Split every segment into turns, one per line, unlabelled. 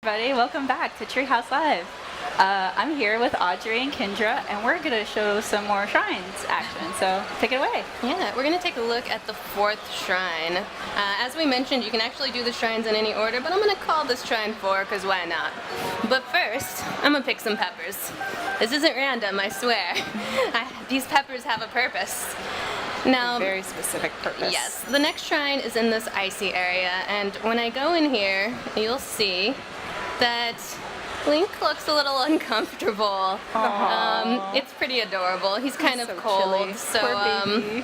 everybody, welcome back to Treehouse Live. I'm here with Audrey and Kendra, and we're going to show some more shrines action, so take it away.
Yeah, we're going to take a look at the fourth shrine. As we mentioned, you can actually do the shrines in any order, but I'm going to call this shrine 4 because why not? But first, I'm going to pick some peppers. This isn't random, I swear. These peppers have a purpose. Now,
a very specific purpose.
Yes, the next shrine is in this icy area, and when I go in here, you'll see that Link looks a little uncomfortable. It's pretty adorable. He's kind of
so
cold,
chilly.
so
Poor baby.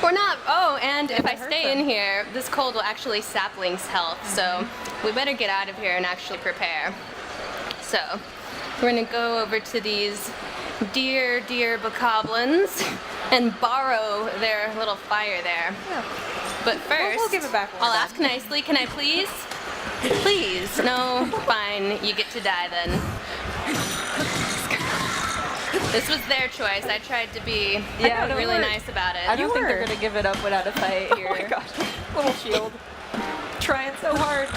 we're not. Oh, and if I stay
hurt
in here, this cold will actually sap Link's health. So we better get out of here and actually prepare. So we're gonna go over to these dear bokoblins and borrow their little fire there.
Yeah.
But first,
we'll give it back when
I'll
we're
ask nicely. Can I please? Please. No, fine. You get to die then. This was their choice. I tried to be really nice about it.
I don't think they're going to give it up without a fight here.
Oh my gosh, little shield. Trying so hard.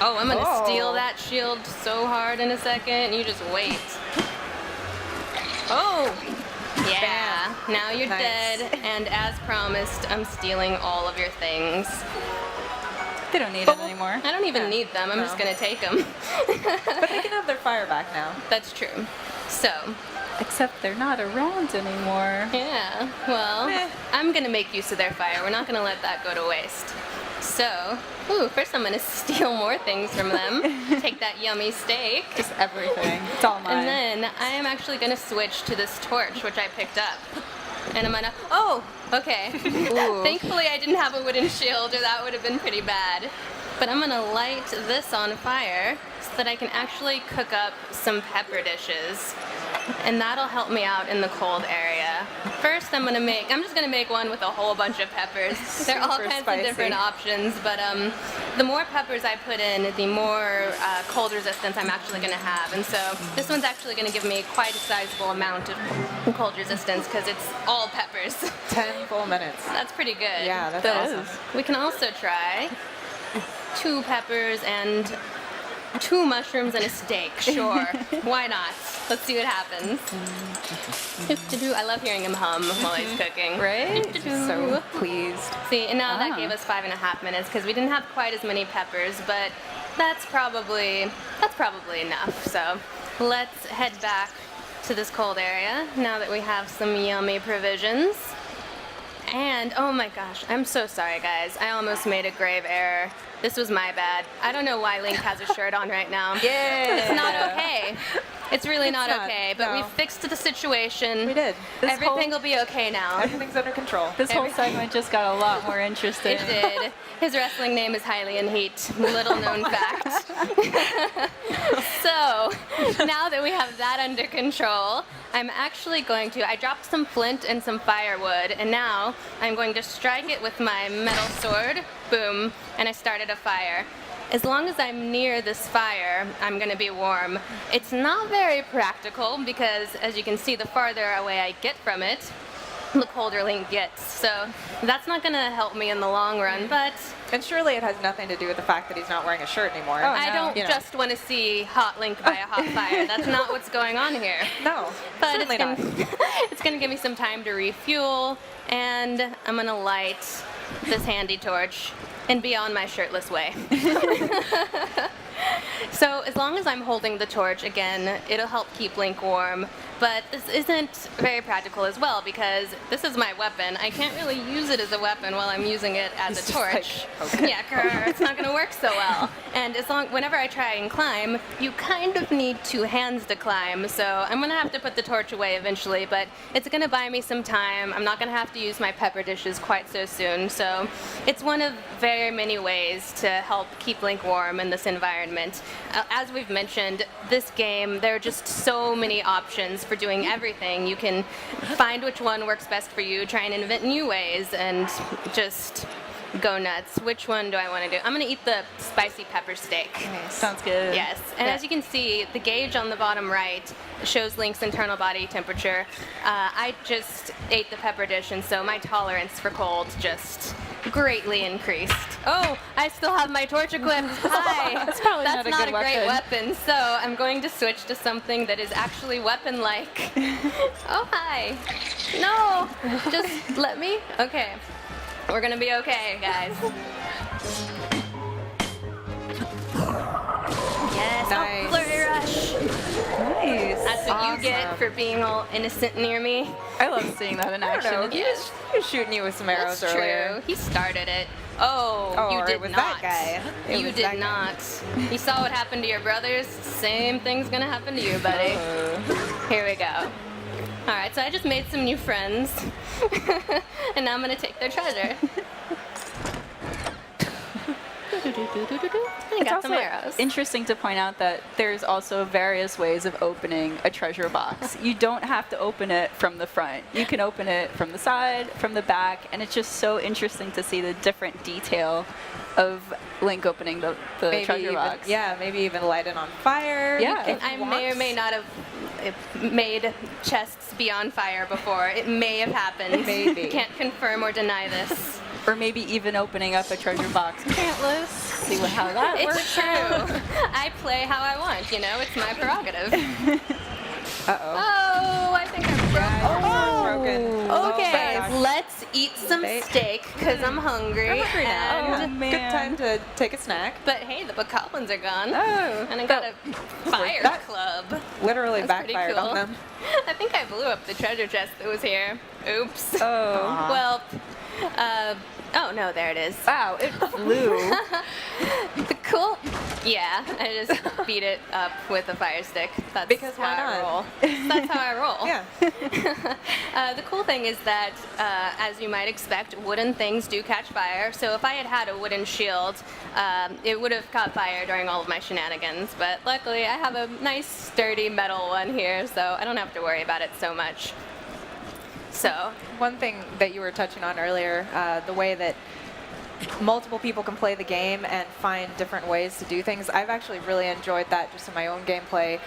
Oh, I'm going to steal that shield so hard in a second. You just wait. Oh! Yeah, now you're dead, and as promised, I'm stealing all of your things.
They don't need it anymore.
I don't even need them, I'm just gonna take them.
But they can have their fire back now.
That's true. So,
Except they're not around anymore.
yeah, well, I'm gonna make use of their fire. We're not gonna let that go to waste. So, first I'm gonna steal more things from them. Take that yummy steak.
Just everything. It's all mine.
And then I am actually gonna switch to this torch, which I picked up. And I'm gonna, okay. Thankfully I didn't have a wooden shield or that would have been pretty bad. But I'm gonna light this on fire so that I can actually cook up some pepper dishes. And that'll help me out in the cold area. First I'm just gonna make one with a whole bunch of peppers. There are all
Super
kinds
spicy.
of different options, but the more peppers I put in, the more cold resistance I'm actually gonna have. And so this one's actually gonna give me quite a sizable amount of cold resistance because it's all peppers.
10 full minutes.
That's pretty good.
Yeah, that's
That
awesome.
is.
We can also try 2 peppers and 2 mushrooms and a steak. Sure. Why not? Let's see what happens. I love hearing him hum while he's cooking.
Right?
So pleased.
See, and now that
Ah.
gave us 5.5 minutes because we didn't have quite as many peppers, but that's probably enough. So let's head back to this cold area now that we have some yummy provisions. And oh my gosh, I'm so sorry guys. I almost made a grave error. This was my bad. I don't know why Link has a shirt on right now.
Yeah.
It's not okay. It's really not
not,
okay, but
no.
we fixed the situation.
We did.
Everything will be okay now.
Everything's under control.
This whole segment just got a lot more interesting.
It did. His wrestling name is Highly in Heat. Little known fact. So, now that we have that under control, I'm actually going to, I dropped some flint and some firewood, and now I'm going to strike it with my metal sword. Boom. And I started a fire. As long as I'm near this fire, I'm going to be warm. It's not very practical because, as you can see, the farther away I get from it, the colder Link gets. So that's not going to help me in the long run, but
And surely it has nothing to do with the fact that he's not wearing a shirt anymore.
I don't
You know.
just want to see hot Link by a hot fire. That's not what's going on here.
No,
But
certainly not.
it's gonna give me some time to refuel, and I'm gonna light this handy torch and be on my shirtless way. So as long as I'm holding the torch, again, it'll help keep Link warm. But this isn't very practical as well because this is my weapon. I can't really use it as a weapon while I'm using it as
It's
a
just like,
torch.
okay.
Yeah, grr, it's not going to work so well. And whenever I try and climb, you kind of need 2 hands to climb. So I'm going to have to put the torch away eventually, but it's going to buy me some time. I'm not going to have to use my pepper dishes quite so soon. So it's one of very many ways to help keep Link warm in this environment. As we've mentioned, this game, there are just so many options for doing everything. You can find which one works best for you, try and invent new ways, and just go nuts. Which one do I want to do? I'm going to eat the spicy pepper steak.
Sounds good.
Yes, and as you can see, the gauge on the bottom right shows Link's internal body temperature. I just ate the pepper dish, and so my tolerance for cold just greatly increased. Oh, I still have my torch equipped. Hi.
That's probably
That's
not a good
great
weapon.
weapon. So I'm going to switch to something that is actually weapon-like. Oh, hi. No, just let me. Okay, we're gonna be okay, guys. Yes,
Nice.
oh, flurry rush.
Nice.
That's what you get
Awesome.
for being all innocent near me.
I love seeing that in
I don't
action.
know. He was shooting you with some arrows
That's
earlier.
true. He started it. Oh,
Oh,
you
or
did
it was
not.
that guy. It
You
was
did
that guy.
not. You saw what happened to your brothers. Same thing's gonna happen to you, buddy. Here we go. All right, so I just made some new friends, and now I'm gonna take their treasure. I
It's
got some
also
arrows.
interesting to point out that there's also various ways of opening a treasure box. You don't have to open it from the front. You can open it from the side, from the back, and it's just so interesting to see the different detail of Link opening the
Maybe
treasure
even,
box.
yeah, maybe even light it on fire.
Yeah.
if
I
you
may or
want.
may not have made chests be on fire before. It may have happened.
Maybe.
Can't confirm or deny this.
Or maybe even opening up a treasure box pantless. See how that
It's
works.
true. I play how I want, you know? It's my prerogative.
Uh-oh.
Oh, I think I'm broke.
Broken.
Okay,
Oh, my gosh.
let's eat some steak because I'm hungry.
I'm hungry now.
and-
Oh,
Good
man.
time to take a snack.
But hey, the bokoblins are gone.
Oh.
And I got a fire
that-
club.
Literally
That's pretty
backfired
cool.
on them.
I think I blew up the treasure chest that was here. Oops.
Oh.
Well, oh no, there it is.
Wow, it flew.
The cool. Yeah, I just beat it up with a fire stick. That's
Because
how
why
I
not?
roll. That's how I roll.
Yeah.
The cool thing is that, as you might expect, wooden things do catch fire. So if I had had a wooden shield, it would have caught fire during all of my shenanigans. But luckily, I have a nice, sturdy metal one here, so I don't have to worry about it so much. So,
One thing that you were touching on earlier, the way that multiple people can play the game and find different ways to do things. I've actually really enjoyed that just in my own gameplay,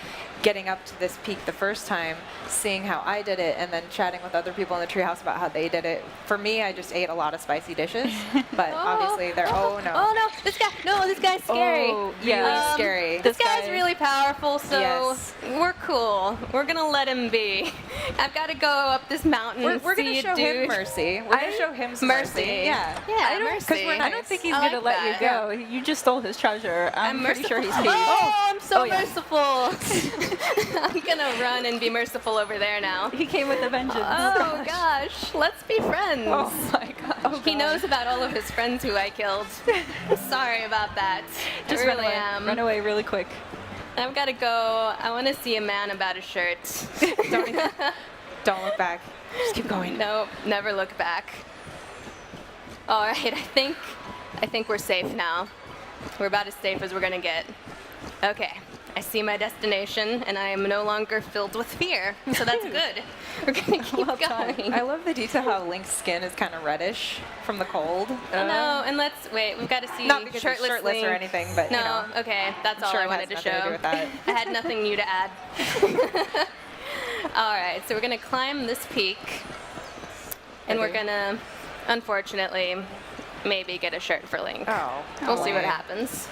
getting up to this peak the first time, seeing how I did it, and then chatting with other people in the treehouse about how they did it. For me, I just ate a lot of spicy dishes, but obviously they're, oh no.
Oh no, this guy's scary.
Oh,
Really
yeah.
scary.
This
This
guy's
guy-
really powerful, so
Yes.
we're cool. We're gonna let him be. I've got to go up this mountain.
We're
and
going to
see a
show
dude.
him mercy. We're going to show him some
Mercy.
mercy. Yeah.
Yeah,
Because
mercy.
we're
I don't
nice.
think he's
I
going to
like
let
that.
you go. You just stole his treasure. I'm pretty sure he's
merciful.
peeved.
Oh, I'm so
Oh, yeah.
merciful. I'm gonna run and be merciful over there now.
He came with a vengeance.
Oh gosh, let's be friends.
Oh my gosh.
He knows about all of his friends who I killed. Sorry about that.
Just
I
run
really
away.
am.
Run away really quick.
I've got to go. I want to see a man about a shirt.
Don't look back. Just keep going.
Nope, never look back. All right, I think we're safe now. We're about as safe as we're gonna get. Okay, I see my destination, and I am no longer filled with fear, so that's good. We're gonna keep going.
I love the detail how Link's skin is kind of reddish from the cold.
No, and let's wait. We've got to see
Not because he's
shirtless
shirtless or
Link.
anything, but
No,
you know.
okay, that's
I'm
all
sure
I
it
wanted
has
to
nothing
show.
to do with that.
I had nothing new to add. All right, so we're gonna climb this peak, and we're
Okay.
gonna, unfortunately, maybe get a shirt for Link.
Oh.
We'll see what
boy.
happens.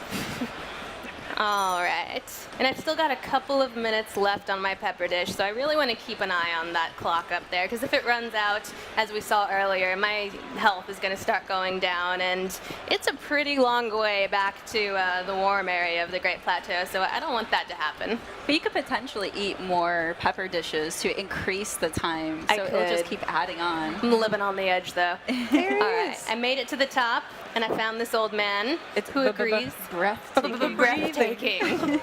All right. And I've still got a couple of minutes left on my pepper dish, so I really want to keep an eye on that clock up there, because if it runs out, as we saw earlier, my health is going to start going down, and it's a pretty long way back to the warm area of the Great Plateau, so I don't want that to happen.
But you could potentially eat more pepper dishes to increase the time.
I
So it'll just
could.
keep adding on.
I'm living on the edge, though.
There he
All right.
is.
I made it to the top, and I found this old man who agrees.
Breathtaking.
Breathtaking.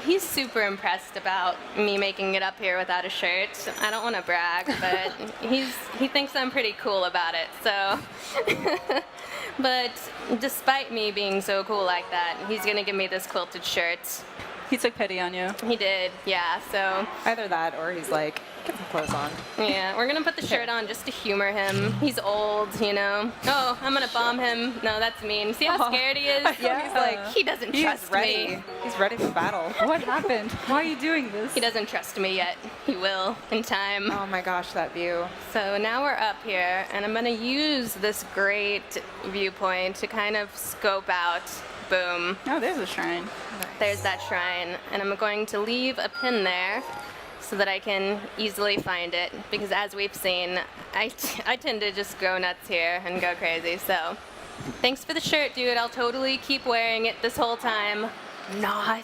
He's super impressed about me making it up here without a shirt. I don't want to brag, but he thinks I'm pretty cool about it. So, but despite me being so cool like that, he's gonna give me this quilted shirt.
He took pity on you.
He did, yeah. So
Either that or he's like, get some clothes on.
yeah, we're gonna put the shirt on just to humor him. He's old, you know. Oh, I'm gonna bomb him. No, that's mean. See how scared he is?
Yeah.
He's like, he doesn't
He's
trust
ready.
me.
He's ready for battle.
What happened? Why are you doing this?
He doesn't trust me yet. He will in time.
Oh my gosh, that view.
So now we're up here, and I'm gonna use this great viewpoint to kind of scope out. Boom.
Oh, there's a shrine.
There's that shrine, and I'm going to leave a pin there so that I can easily find it, because as we've seen, I tend to just go nuts here and go crazy. So thanks for the shirt, dude. I'll totally keep wearing it this whole time. Not.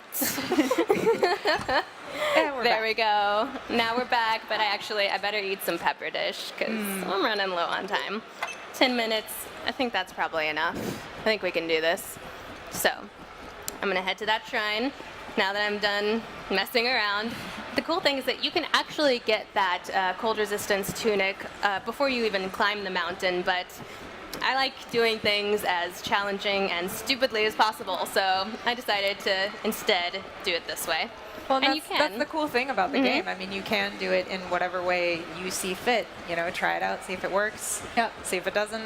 And we're
There
back.
we go. Now we're back, but I better eat some pepper dish because I'm running low on time. 10 minutes. I think that's probably enough. I think we can do this. So I'm gonna head to that shrine now that I'm done messing around. The cool thing is that you can actually get that cold resistance tunic before you even climb the mountain, but I like doing things as challenging and stupidly as possible, so I decided to instead do it this way.
Well,
and
that's,
you can.
that's the cool thing about the game. I mean, you can do it in whatever way you see fit. You know, try it out, see if it works.
Yep.
See if it doesn't.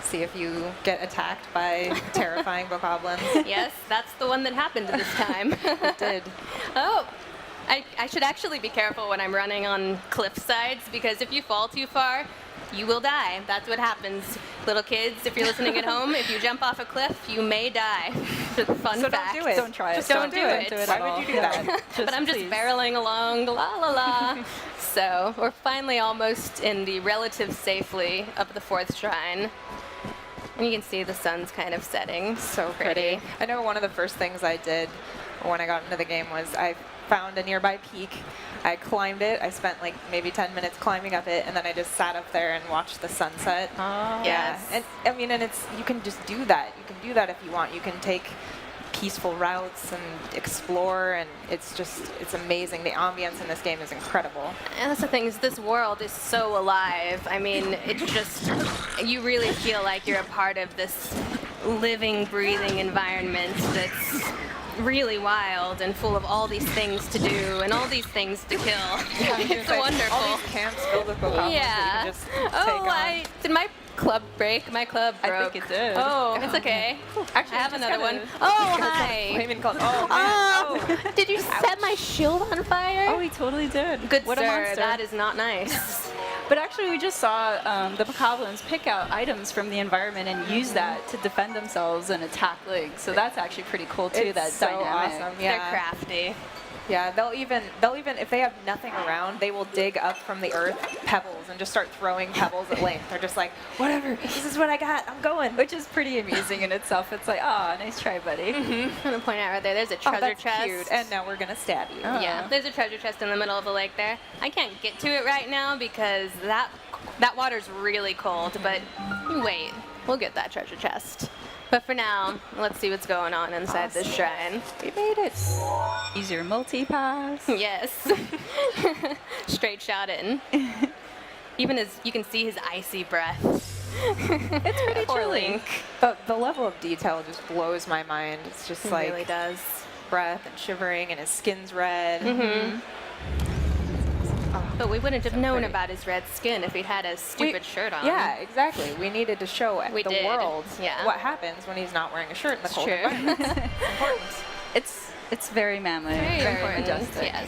See if you get attacked by terrifying bokoblins.
Yes, that's the one that happened this time.
It did.
Oh, I should actually be careful when I'm running on cliff sides, because if you fall too far, you will die. That's what happens. Little kids, if you're listening at home, if you jump off a cliff, you may die. Fun
So
fact.
don't do it.
Don't try it.
Just
Don't do it.
at
Why
all.
would you do that?
But I'm just
please.
barreling along, la la la. So we're finally almost in the relative safely of the fourth shrine. And you can see the sun's kind of setting.
So pretty. I know one of the first things I did when I got into the game was I found a nearby peak. I climbed it. I spent like maybe 10 minutes climbing up it, and then I just sat up there and watched the sunset.
Oh.
Yes.
And I mean, and it's, you can just do that. You can do that if you want. You can take peaceful routes and explore, and it's amazing. The ambience in this game is incredible.
And that's the thing, is this world is so alive. I mean, it's just, you really feel like you're a part of this living, breathing environment that's really wild and full of all these things to do and all these things to kill. It's wonderful.
All these camps filled with bokoblins that you can just take on.
Did my club break? My club
I
broke.
think it did.
Oh, it's okay.
Actually,
I have
just
another
kinda-
one. Oh, hi.
Flaming cold. Oh, man.
Oh, did you set my shield on fire?
Oh, he totally did.
Good
What
sir,
a monster.
that is not nice.
But actually, we just saw the bokoblins pick out items from the environment and use that to defend themselves and attack Link. So that's actually pretty cool too.
It's
that
so
dynamic.
awesome.
They're
Yeah.
crafty.
Yeah, they'll even if they have nothing around, they will dig up from the earth pebbles and just start throwing pebbles at Link. They're just like, whatever, this is what I got, I'm going.
Which is pretty amusing in itself. It's like, ah, nice try, buddy.
I'm gonna point out right there. There's a
Oh,
treasure
that's
chest.
cute. And now we're gonna stab you.
Oh.
Yeah, there's a treasure chest in the middle of the lake there. I can't get to it right now because that water's really cold. But you wait, we'll get that treasure chest. But for now, let's see what's going on inside this shrine.
We made it.
Use your multi-pass.
Yes. Straight shot in. Even as you can see his icy breath.
It's pretty
Poor
chilly.
Link.
The level of detail just blows my mind. It's just
It
like
really does.
breath and shivering, and his skin's red.
Mm-hmm. But we wouldn't have known
pretty.
about his red skin if he'd had a stupid shirt on.
Yeah, exactly. We needed to show
We
the
did,
world
yeah.
what happens when he's not wearing a shirt in the cold
True.
environment. It's important.
It's very manly.
Very important.
majestic.
Yes.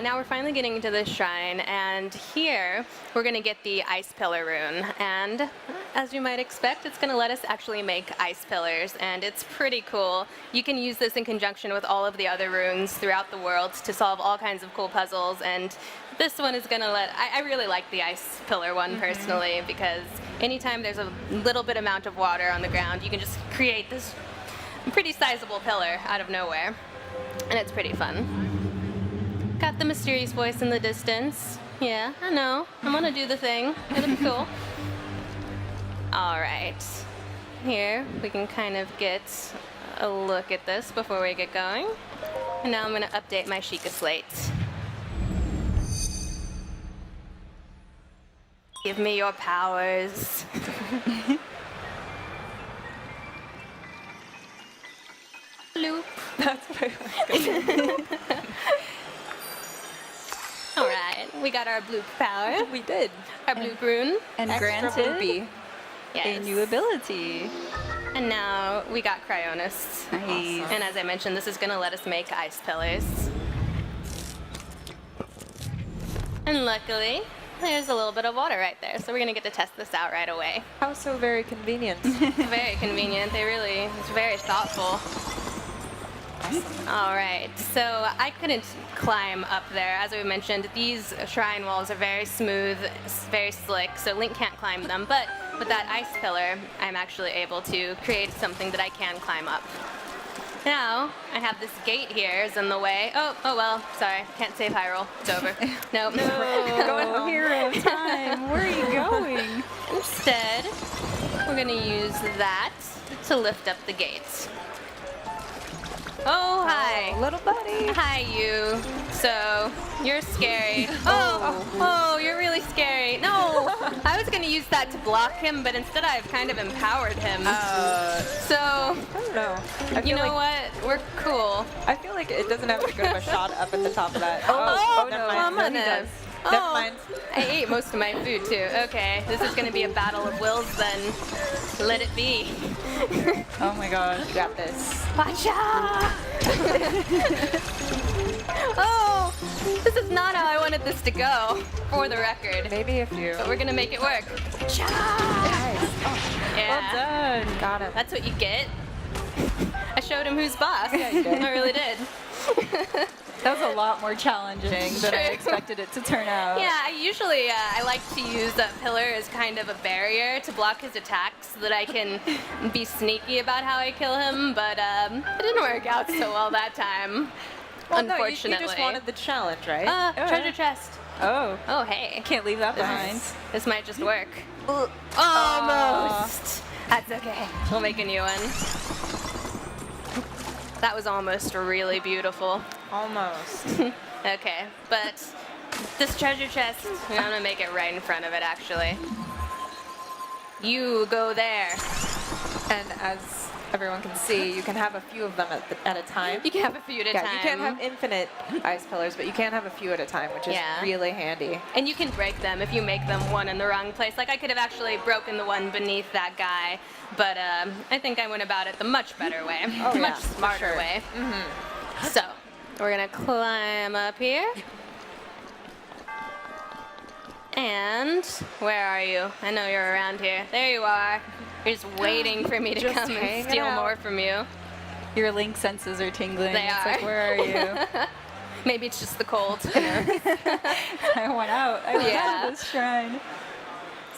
Now we're finally getting into the shrine, and here we're going to get the ice pillar rune. And as you might expect, it's going to let us actually make ice pillars, and it's pretty cool. You can use this in conjunction with all of the other runes throughout the world to solve all kinds of cool puzzles. And this one is going to I really like the ice pillar one personally, because anytime there's a little bit amount of water on the ground, you can just create this pretty sizable pillar out of nowhere. And it's pretty fun. Got the mysterious voice in the distance. Yeah, I know. I'm gonna do the thing. It'll be cool. All right. Here, we can kind of get a look at this before we get going. And now I'm gonna update my Sheikah slate. Give me your powers. Loop.
That's what I was gonna say.
we got our bloop power,
We did.
our bloop rune.
And
Extra
granted
bloopy.
a
Yes.
new ability.
And now we got Cryonis.
Nice.
And as I mentioned, this is going to let us make ice pillars. And luckily, there's a little bit of water right there, so we're going to get to test this out right away.
How so very convenient.
Very convenient. It's very thoughtful. All right, so I couldn't climb up there. As we mentioned, these shrine walls are very smooth, very slick, so Link can't climb them. But with that ice pillar, I'm actually able to create something that I can climb up. Now, I have this gate here is in the way. Oh well, sorry, can't save Hyrule. It's over. Nope.
Going home.
Hero of time. Where are you going?
Instead, we're going to use that to lift up the gates. Oh, hi.
Oh, little buddy.
Hi, you. So, you're scary. Oh, you're really scary. No, I was going to use that to block him, but instead I've kind of empowered him. So,
I don't know. I
you
feel
know
like,
what? We're cool.
I feel like it doesn't have as good of a shot up at the top of that.
Oh,
never
no,
mind.
I'm
No, he
gonna-
does.
Oh,
Never mind.
I ate most of my food too. Okay, this is going to be a battle of wills then. Let it be.
Oh my gosh, you got this.
Pacha! Oh, this is not how I wanted this to go, for the record.
Maybe if you.
But we're gonna make it work.
Nice. Oh,
Yeah.
Well done.
got it.
That's what you get. I showed him who's boss.
Yeah, you did.
I really did.
That was a lot more challenging than I
True.
expected it to turn out.
Yeah, I usually I like to use that pillar as kind of a barrier to block his attacks so that I can be sneaky about how I kill him, but it didn't work out so well that time.
Well, no,
unfortunately.
you just wanted the challenge, right?
Treasure chest.
Oh,
Oh, hey.
can't leave that behind.
This might just work. Almost. That's okay. We'll make a new one. That was almost really beautiful.
Almost.
Okay, but this treasure chest, I'm gonna make it right in front of it actually. You go there.
And as everyone can see, you can have a few of them at a time.
You can have a few at a
Yeah,
time.
you can't have infinite ice pillars, but you can have a few at a time, which is
Yeah.
really handy.
And you can break them if you make them one in the wrong place. Like I could have actually broken the one beneath that guy, but I think I went about it the much better way,
Oh, yeah,
much
for
smarter
sure.
way. So we're gonna climb up here. And where are you? I know you're around here. There you are. You're just waiting for me to
Just
come and
hanging
steal
out.
more from you.
Your Link senses are tingling.
They
It's
are.
like, where are you?
Maybe it's just the cold.
I want out. I want out of this shrine.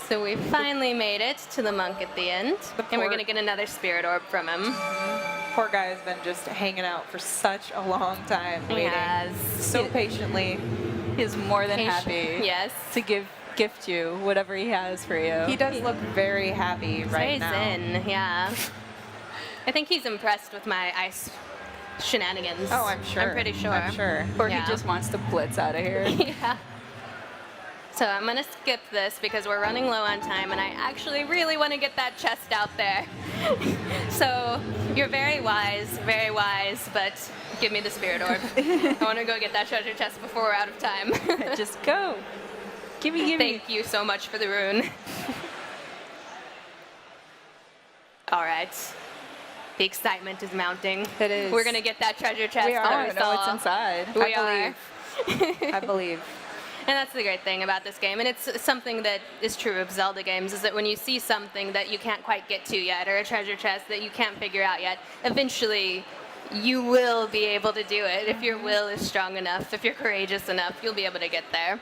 So we finally made it to the monk at the end, and we're
poor-
gonna get another spirit orb from him.
Poor guy has been just hanging out for such a long time, waiting
Yes.
so patiently.
He's more than happy
Yes.
to gift you whatever he has for you.
He does look very happy right
Very
now.
zen, yeah. I think he's impressed with my ice shenanigans.
Oh, I'm sure.
I'm pretty sure.
I'm sure.
Or
Yeah.
he just wants to blitz out of here.
Yeah. So I'm gonna skip this because we're running low on time and I actually really want to get that chest out there. So you're very wise, but give me the spirit orb. I want to go get that treasure chest before we're out of time.
Just go. Gimme, gimme.
Thank you so much for the rune. All right. The excitement is mounting.
It is.
We're gonna get that treasure chest.
We are.
that
I
we
don't know what's
saw.
inside.
We
I
are.
I believe.
And that's the great thing about this game, and it's something that is true of Zelda games, is that when you see something that you can't quite get to yet, or a treasure chest that you can't figure out yet, eventually you will be able to do it. If your will is strong enough, if you're courageous enough, you'll be able to get there.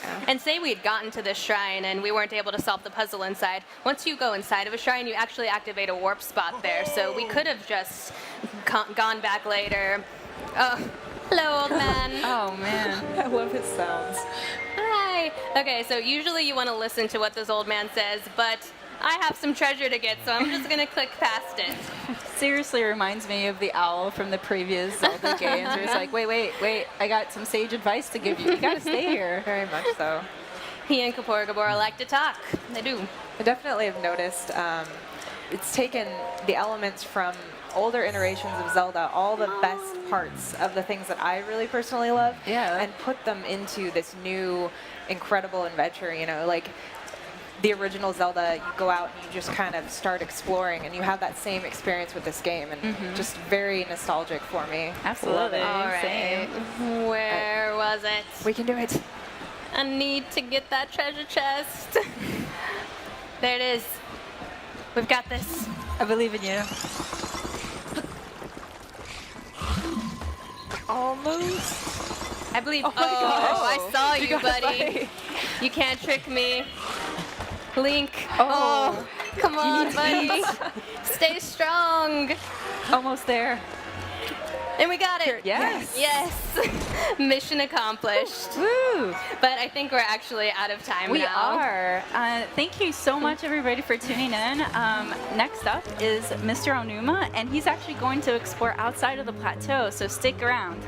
Yeah.
And say we'd gotten to this shrine and we weren't able to solve the puzzle inside. Once you go inside of a shrine, you actually activate a warp spot there. So we could have just gone back later. Oh, hello, old man.
Oh, man.
I love his sounds.
Hi. Okay, so usually you want to listen to what this old man says, but I have some treasure to get, so I'm just going to click past it.
Seriously reminds me of the owl from the previous Zelda games where it's like, wait, I got some sage advice to give you. You gotta stay here.
Very much so.
He and Kapoor Gabora like to talk. They do.
I definitely have noticed it's taken the elements from older iterations of Zelda, all the best parts of the things that I really personally love,
Yeah.
and put them into this new incredible adventure, you know, like the original Zelda, you go out and you just kind of start exploring, and you have that same experience with this game, and just very nostalgic for me. Love
Absolutely.
it.
All
Same.
right. Where was it?
We can do it.
I need to get that treasure chest. There it is. We've got this.
I believe in you.
Almost.
I believe.
Oh my gosh.
I saw you,
got
buddy.
away.
You can't trick me. Link.
Oh.
Come on,
need to
buddy. Stay strong.
Almost there.
And we got it.
Yes.
Yes. Mission accomplished.
Woo!
But I think we're actually out of time
We
now.
are. Thank you so much, everybody, for tuning in. Next up is Mr. Onuma, and he's actually going to explore outside of the plateau, so stick around.